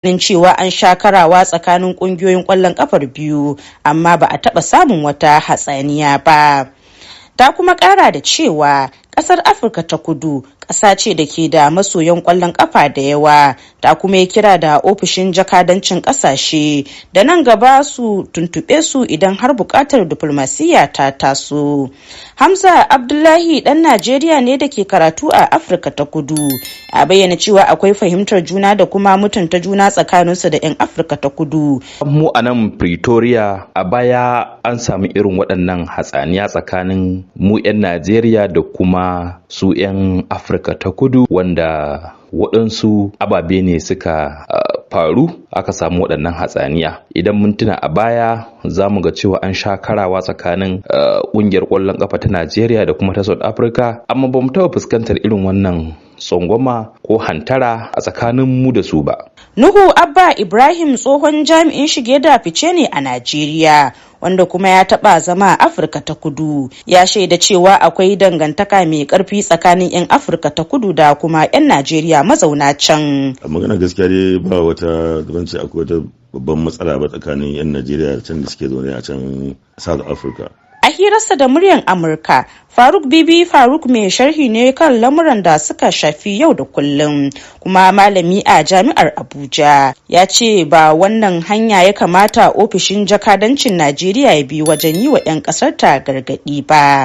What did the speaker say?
cewa an sha karawa tsakanin kungiyoyin kwallon kafar biyu amma ba a taba samun wata hatsaniya ba. Ta kuma kara da cewa kasar Afirka ta Kudu ƙasa ce da ke da masoyan kwallon kafa da yawa. Ta kuma yi kira da ofishin jakadancin ƙasashe da nan gaba su tuntuɓe su idan har buƙatar diflomasiyya ta taso. Hamza Abdullahi ɗan Najeriya ne da ke karatu a Afirka ta Kudu. A bayyana cewa akwai fahimtar juna da kuma mutunta juna tsakaninsu da 'yan Afirka ta Kudu. Mu a nan Pretoria a baya an sami irin waɗannan hatsaniya tsakanin mu 'yan Najeriya da kuma su 'yan Afirka ta Kudu, wanda waɗansu ababe ne suka faru aka samu waɗannan hatsaniya. Idan mun tuna a baya za mu ga cewa an sha karawa tsakanin ƙungiyar ƙwallon ƙafa ta Najeriya da kuma ta South Africa, amma ba mu taɓa fuskantar irin wannan tsangwama ko hantara a tsakanin mu da su ba. Nuhu Abba Ibrahim tsohon jami'in shige da fice ne a Najeriya, wanda kuma ya taba zama a Afirka ta Kudu. Ya shaida cewa akwai dangantaka mai karfi tsakanin 'yan Afirka ta Kudu da kuma 'yan Najeriya mazauna can. A magana gaskiya dai ba wata zabanci akwai wata babban matsala ba tsakanin 'yan Najeriya can da suke zaune a can South Africa. A hirarsa da muryar Amurka, Faruk Bibi Faruk mai sharhi ne kan lamuran da suka shafi yau da kullum, kuma malami a jami'ar Abuja. Ya ce ba wannan hanya ya kamata ofishin jakadancin Najeriya ya bi wajen yi wa 'yan ƙasar ta gargaɗi ba.